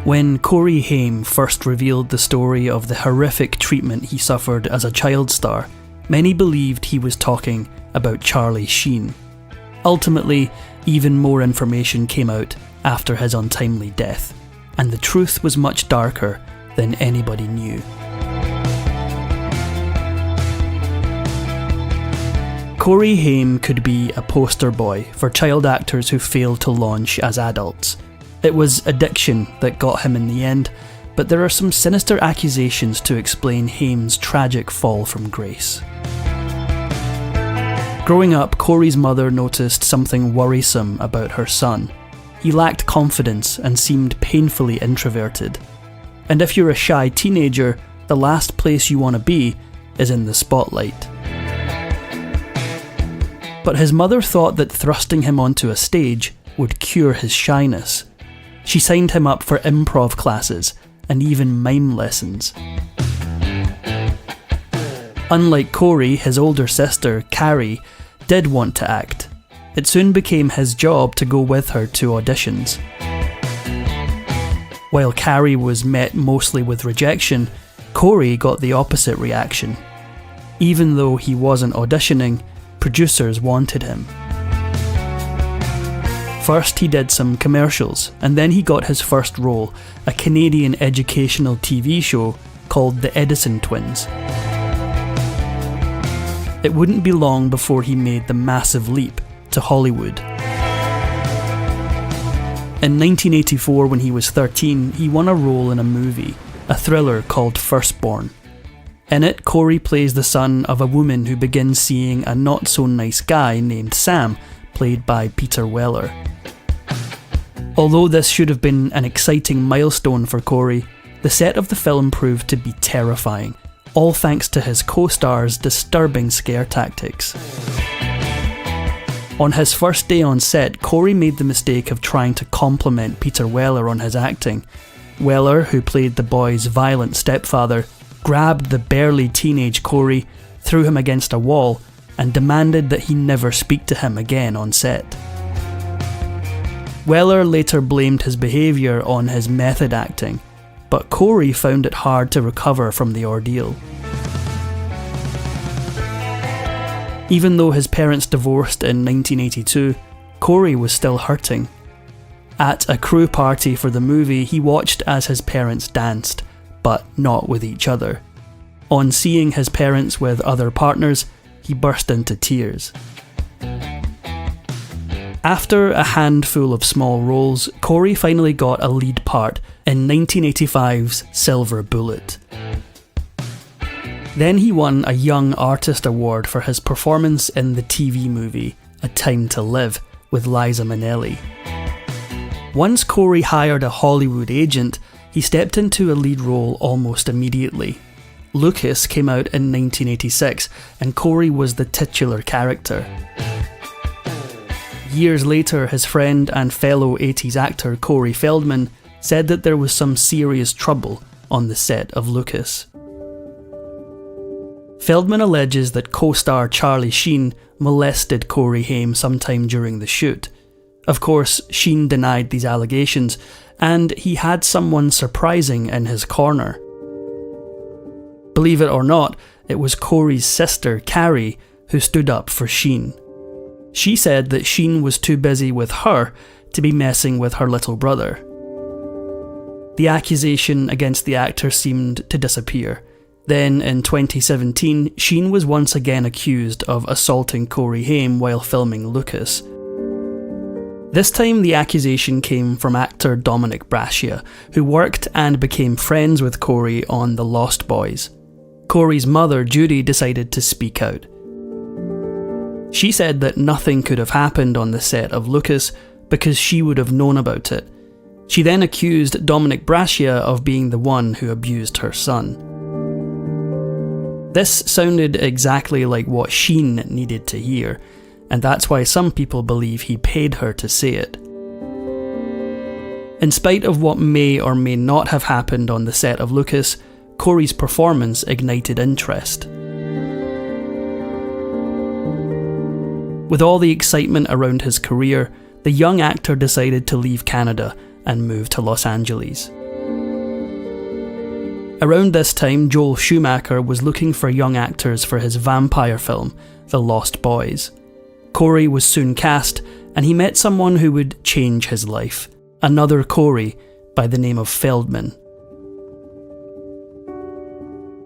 When Corey Haim first revealed the story of the horrific treatment he suffered as a child star, many believed he was talking about Charlie Sheen. Ultimately, even more information came out after his untimely death, and the truth was much darker than anybody knew. Corey Haim could be a poster boy for child actors who failed to launch as adults. It was addiction that got him in the end, but there are some sinister accusations to explain Haim's tragic fall from grace. Growing up, Corey's mother noticed something worrisome about her son. He lacked confidence and seemed painfully introverted. And if you're a shy teenager, the last place you want to be is in the spotlight. But his mother thought that thrusting him onto a stage would cure his shyness. She signed him up for improv classes and even mime lessons. Unlike Corey, his older sister, Carrie, did want to act. It soon became his job to go with her to auditions. While Carrie was met mostly with rejection, Corey got the opposite reaction. Even though he wasn't auditioning, producers wanted him. First he did some commercials, and then he got his first role, a Canadian educational TV show called The Edison Twins. It wouldn't be long before he made the massive leap to Hollywood. In 1984, when he was 13, he won a role in a movie, a thriller called Firstborn. In it, Corey plays the son of a woman who begins seeing a not-so-nice guy named Sam, played by Peter Weller. Although this should have been an exciting milestone for Corey, the set of the film proved to be terrifying, all thanks to his co-star's disturbing scare tactics. On his first day on set, Corey made the mistake of trying to compliment Peter Weller on his acting. Weller, who played the boy's violent stepfather, grabbed the barely teenage Corey, threw him against a wall, and demanded that he never speak to him again on set. Weller later blamed his behaviour on his method acting, but Corey found it hard to recover from the ordeal. Even though his parents divorced in 1982, Corey was still hurting. At a crew party for the movie, he watched as his parents danced, but not with each other. On seeing his parents with other partners, he burst into tears. After a handful of small roles, Corey finally got a lead part in 1985's Silver Bullet. Then he won a Young Artist Award for his performance in the TV movie A Time to Live with Liza Minnelli. Once Corey hired a Hollywood agent, he stepped into a lead role almost immediately. Lucas came out in 1986, and Corey was the titular character. Years later, his friend and fellow 80s actor Corey Feldman said that there was some serious trouble on the set of Lucas. Feldman alleges that co-star Charlie Sheen molested Corey Haim sometime during the shoot. Of course, Sheen denied these allegations, and he had someone surprising in his corner. Believe it or not, it was Corey's sister, Carrie, who stood up for Sheen. She said that Sheen was too busy with her to be messing with her little brother. The accusation against the actor seemed to disappear. Then, in 2017, Sheen was once again accused of assaulting Corey Haim while filming Lucas. This time the accusation came from actor Dominic Brascia, who worked and became friends with Corey on The Lost Boys. Corey's mother, Judy, decided to speak out. She said that nothing could have happened on the set of Lucas because she would have known about it. She then accused Dominic Brascia of being the one who abused her son. This sounded exactly like what Sheen needed to hear, and that's why some people believe he paid her to say it. In spite of what may or may not have happened on the set of Lucas, Corey's performance ignited interest. With all the excitement around his career, the young actor decided to leave Canada and move to Los Angeles. Around this time, Joel Schumacher was looking for young actors for his vampire film, The Lost Boys. Corey was soon cast, and he met someone who would change his life. Another Corey by the name of Feldman.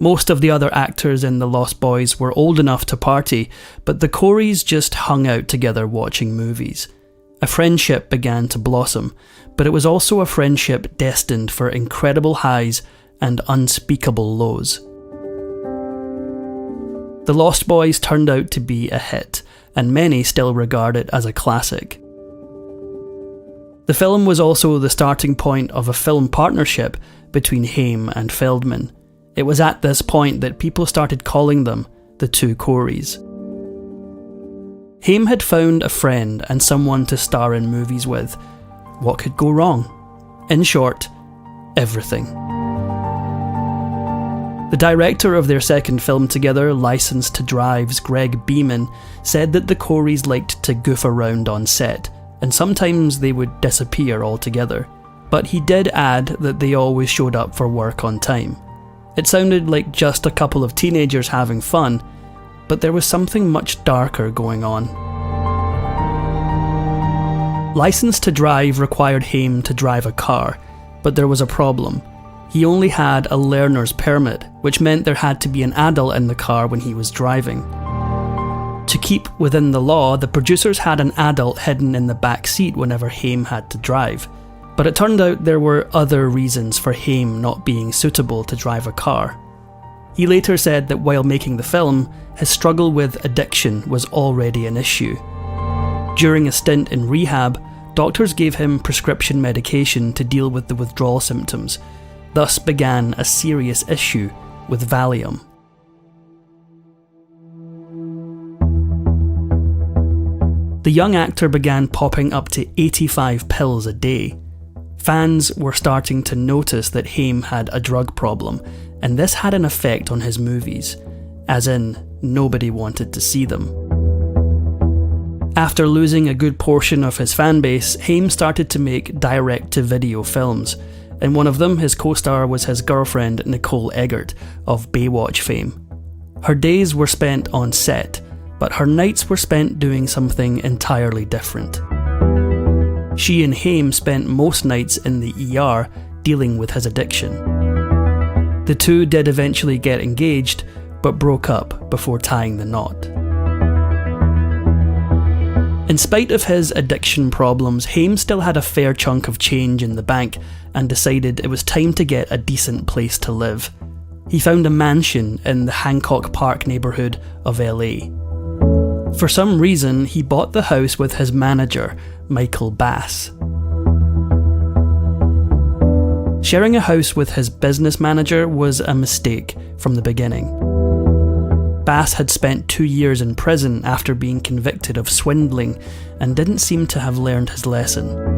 Most of the other actors in The Lost Boys were old enough to party, but the Coreys just hung out together watching movies. A friendship began to blossom, but it was also a friendship destined for incredible highs and unspeakable lows. The Lost Boys turned out to be a hit, and many still regard it as a classic. The film was also the starting point of a film partnership between Haim and Feldman. It was at this point that people started calling them the two Coreys. Haim had found a friend and someone to star in movies with. What could go wrong? In short, everything. The director of their second film together, License to Drive's Greg Beeman, said that the Coreys liked to goof around on set, and sometimes they would disappear altogether. But he did add that they always showed up for work on time. It sounded like just a couple of teenagers having fun, but there was something much darker going on. License to Drive required Haim to drive a car, but there was a problem. He only had a learner's permit, which meant there had to be an adult in the car when he was driving. To keep within the law, the producers had an adult hidden in the back seat whenever Haim had to drive. But it turned out there were other reasons for Haim not being suitable to drive a car. He later said that while making the film, his struggle with addiction was already an issue. During a stint in rehab, doctors gave him prescription medication to deal with the withdrawal symptoms. Thus began a serious issue with Valium. The young actor began popping up to 85 pills a day. Fans were starting to notice that Haim had a drug problem, and this had an effect on his movies, as in, nobody wanted to see them. After losing a good portion of his fanbase, Haim started to make direct-to-video films. In one of them, his co-star was his girlfriend Nicole Eggert of Baywatch fame. Her days were spent on set, but her nights were spent doing something entirely different. She and Haim spent most nights in the ER dealing with his addiction. The two did eventually get engaged, but broke up before tying the knot. In spite of his addiction problems, Haim still had a fair chunk of change in the bank and decided it was time to get a decent place to live. He found a mansion in the Hancock Park neighbourhood of LA. For some reason, he bought the house with his manager, Michael Bass. Sharing a house with his business manager was a mistake from the beginning. Bass had spent 2 years in prison after being convicted of swindling and didn't seem to have learned his lesson.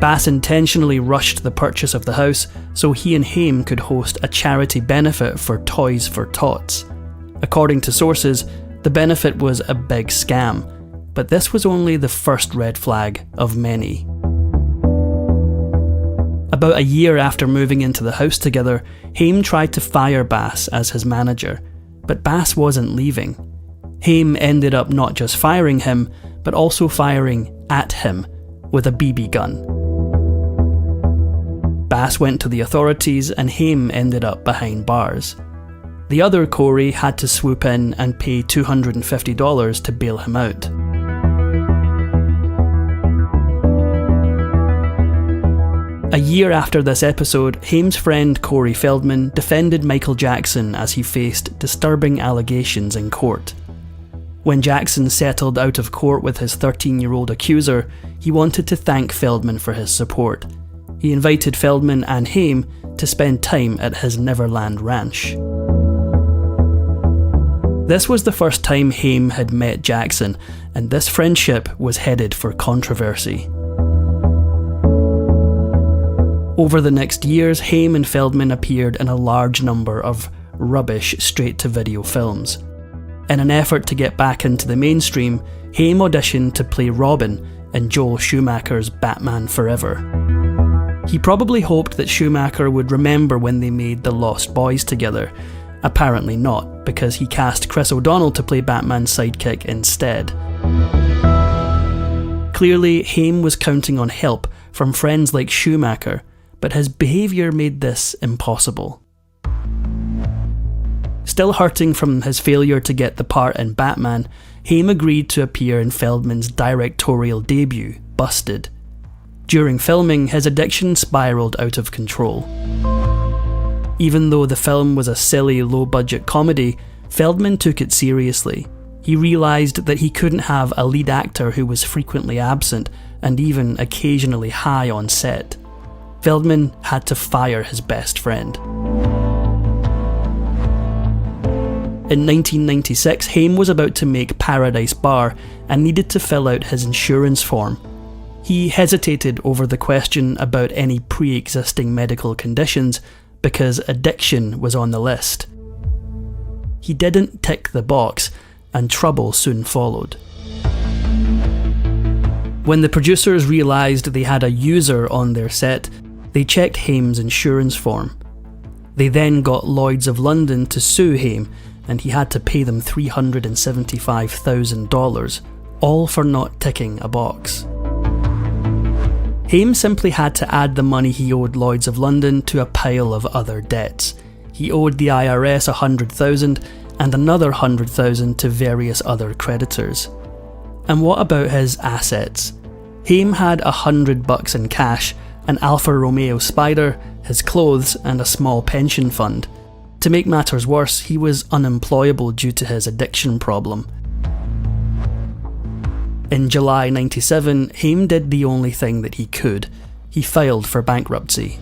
Bass intentionally rushed the purchase of the house so he and Haim could host a charity benefit for Toys for Tots. According to sources, the benefit was a big scam, but this was only the first red flag of many. About a year after moving into the house together, Haim tried to fire Bass as his manager, but Bass wasn't leaving. Haim ended up not just firing him, but also firing at him with a BB gun. Bass went to the authorities and Haim ended up behind bars. The other Corey had to swoop in and pay $250 to bail him out. A year after this episode, Haim's friend Corey Feldman defended Michael Jackson as he faced disturbing allegations in court. When Jackson settled out of court with his 13-year-old accuser, he wanted to thank Feldman for his support. He invited Feldman and Haim to spend time at his Neverland Ranch. This was the first time Haim had met Jackson, and this friendship was headed for controversy. Over the next years, Haim and Feldman appeared in a large number of rubbish straight-to-video films. In an effort to get back into the mainstream, Haim auditioned to play Robin in Joel Schumacher's Batman Forever. He probably hoped that Schumacher would remember when they made The Lost Boys together. Apparently not, because he cast Chris O'Donnell to play Batman's sidekick instead. Clearly, Haim was counting on help from friends like Schumacher, but his behaviour made this impossible. Still hurting from his failure to get the part in Batman, Haim agreed to appear in Feldman's directorial debut, Busted. During filming, his addiction spiralled out of control. Even though the film was a silly, low-budget comedy, Feldman took it seriously. He realised that he couldn't have a lead actor who was frequently absent and even occasionally high on set. Feldman had to fire his best friend. In 1996, Haim was about to make Paradise Bar and needed to fill out his insurance form. He hesitated over the question about any pre-existing medical conditions because addiction was on the list. He didn't tick the box, and trouble soon followed. When the producers realised they had a user on their set, they checked Haim's insurance form. They then got Lloyd's of London to sue Haim, and he had to pay them $375,000, all for not ticking a box. Haim simply had to add the money he owed Lloyd's of London to a pile of other debts. He owed the IRS $100,000 and another $100,000 to various other creditors. And what about his assets? Haim had $100 in cash, an Alfa Romeo Spider, his clothes, and a small pension fund. To make matters worse, he was unemployable due to his addiction problem. In July '97, Haim did the only thing that he could. He filed for bankruptcy.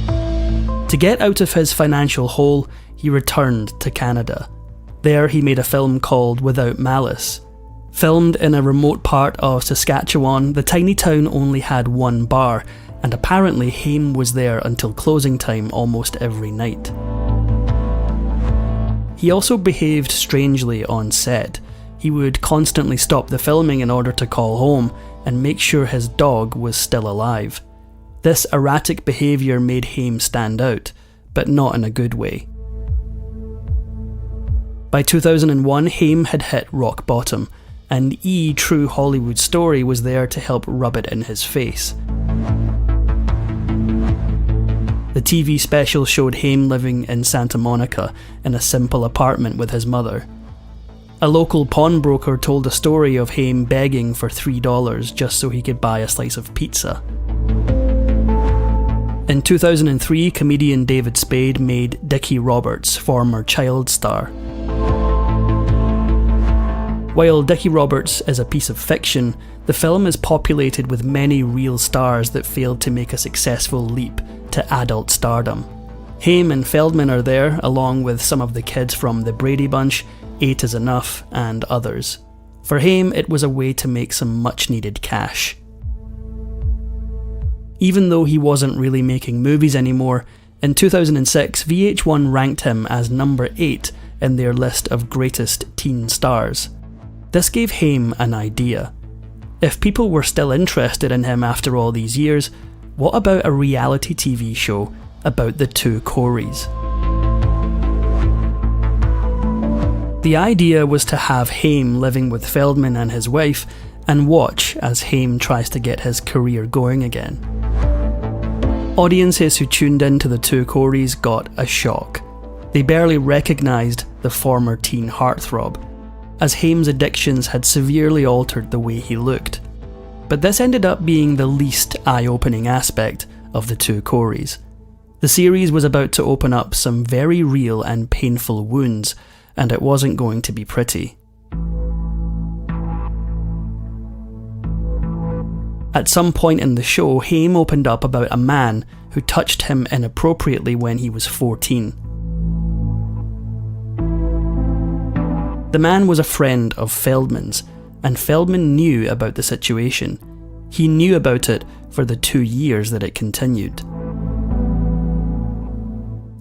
To get out of his financial hole, he returned to Canada. There he made a film called Without Malice. Filmed in a remote part of Saskatchewan, the tiny town only had one bar, and apparently Haim was there until closing time almost every night. He also behaved strangely on set. He would constantly stop the filming in order to call home and make sure his dog was still alive. This erratic behaviour made Haim stand out, but not in a good way. By 2001, Haim had hit rock bottom, and True Hollywood Story was there to help rub it in his face. The TV special showed Haim living in Santa Monica in a simple apartment with his mother. A local pawnbroker told a story of Haim begging for $3 just so he could buy a slice of pizza. In 2003, comedian David Spade made Dickie Roberts, former child star. While Dickie Roberts is a piece of fiction, the film is populated with many real stars that failed to make a successful leap to adult stardom. Haim and Feldman are there, along with some of the kids from The Brady Bunch, 8 is Enough, and others. For Haim, it was a way to make some much-needed cash. Even though he wasn't really making movies anymore, in 2006 VH1 ranked him as number 8 in their list of greatest teen stars. This gave Haim an idea. If people were still interested in him after all these years, what about a reality TV show about the two Coreys? The idea was to have Haim living with Feldman and his wife and watch as Haim tries to get his career going again. Audiences who tuned in to the two Coreys got a shock. They barely recognised the former teen heartthrob, as Haim's addictions had severely altered the way he looked. But this ended up being the least eye-opening aspect of the two Coreys. The series was about to open up some very real and painful wounds, and it wasn't going to be pretty. At some point in the show, Haim opened up about a man who touched him inappropriately when he was 14. The man was a friend of Feldman's, and Feldman knew about the situation. He knew about it for the 2 years that it continued.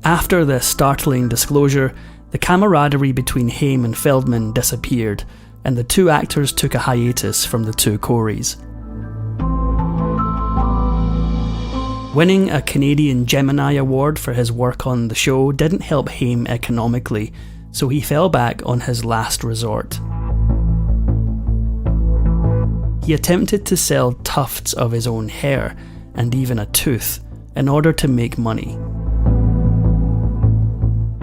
After this startling disclosure, the camaraderie between Haim and Feldman disappeared, and the two actors took a hiatus from the two Coreys. Winning a Canadian Gemini Award for his work on the show didn't help Haim economically, so he fell back on his last resort. He attempted to sell tufts of his own hair, and even a tooth, in order to make money.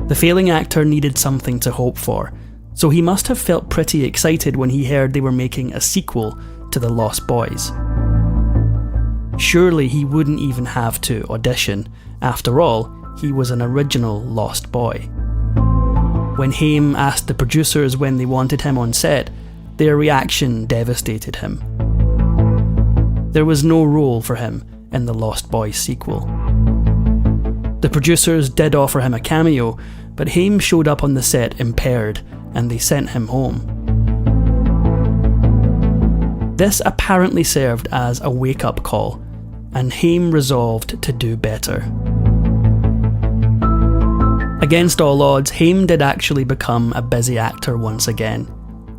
The failing actor needed something to hope for, so he must have felt pretty excited when he heard they were making a sequel to The Lost Boys. Surely he wouldn't even have to audition. After all, he was an original Lost Boy. When Haim asked the producers when they wanted him on set, their reaction devastated him. There was no role for him in the Lost Boys sequel. The producers did offer him a cameo, but Haim showed up on the set impaired, and they sent him home. This apparently served as a wake-up call, and Haim resolved to do better. Against all odds, Haim did actually become a busy actor once again.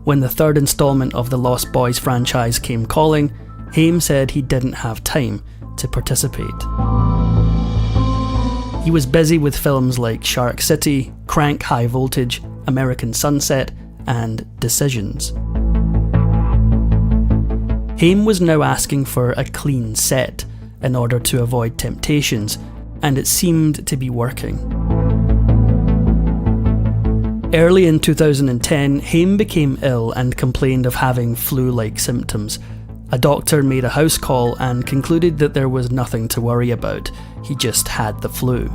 When the third installment of the Lost Boys franchise came calling, Haim said he didn't have time to participate. He was busy with films like Shark City, Crank High Voltage, American Sunset, and Decisions. Haim was now asking for a clean set in order to avoid temptations, and it seemed to be working. Early in 2010, Haim became ill and complained of having flu-like symptoms. A doctor made a house call and concluded that there was nothing to worry about, he just had the flu.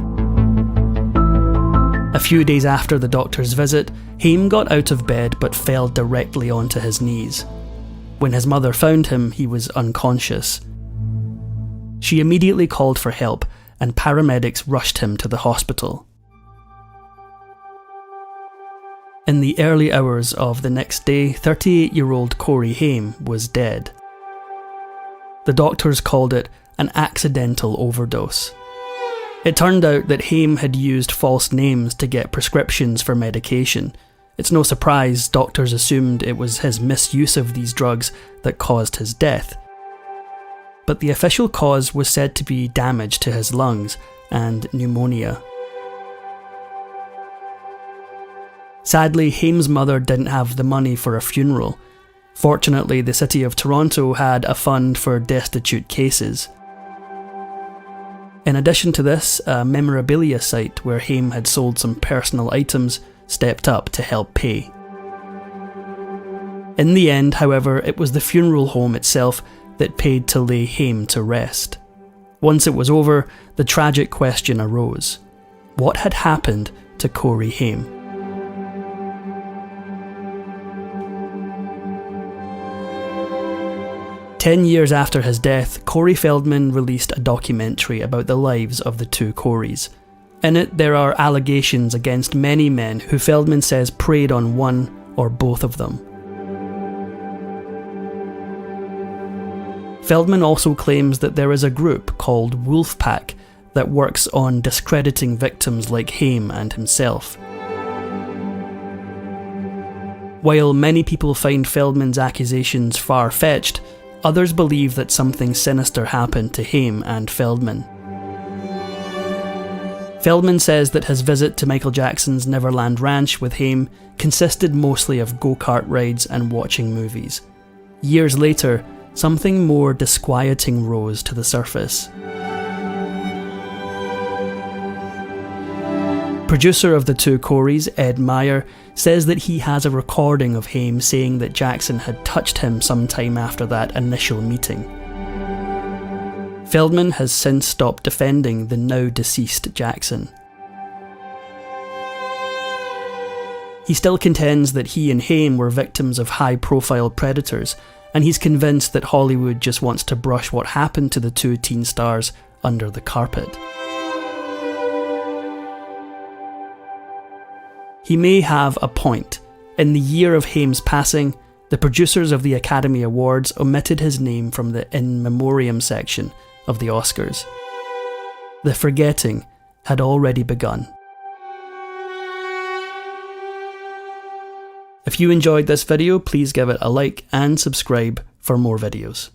A few days after the doctor's visit, Haim got out of bed but fell directly onto his knees. When his mother found him, he was unconscious. She immediately called for help, and paramedics rushed him to the hospital. In the early hours of the next day, 38-year-old Corey Haim was dead. The doctors called it an accidental overdose. It turned out that Haim had used false names to get prescriptions for medication. It's no surprise doctors assumed it was his misuse of these drugs that caused his death. But the official cause was said to be damage to his lungs and pneumonia. Sadly, Haim's mother didn't have the money for a funeral. Fortunately, the city of Toronto had a fund for destitute cases. In addition to this, a memorabilia site where Haim had sold some personal items stepped up to help pay. In the end, however, it was the funeral home itself that paid to lay Haim to rest. Once it was over, the tragic question arose: what had happened to Corey Haim? Ten years after his death, Corey Feldman released a documentary about the lives of the two Coreys. In it, there are allegations against many men who Feldman says preyed on one or both of them. Feldman also claims that there is a group called Wolfpack that works on discrediting victims like Haim and himself. While many people find Feldman's accusations far-fetched, others believe that something sinister happened to Haim and Feldman. Feldman says that his visit to Michael Jackson's Neverland Ranch with Haim consisted mostly of go-kart rides and watching movies. Years later, something more disquieting rose to the surface. Producer of the two Coreys, Ed Meyer, says that he has a recording of Haim saying that Jackson had touched him sometime after that initial meeting. Feldman has since stopped defending the now deceased Jackson. He still contends that he and Haim were victims of high-profile predators, and he's convinced that Hollywood just wants to brush what happened to the two teen stars under the carpet. He may have a point. In the year of Haim's passing, the producers of the Academy Awards omitted his name from the in memoriam section of the Oscars. The forgetting had already begun. If you enjoyed this video, please give it a like and subscribe for more videos.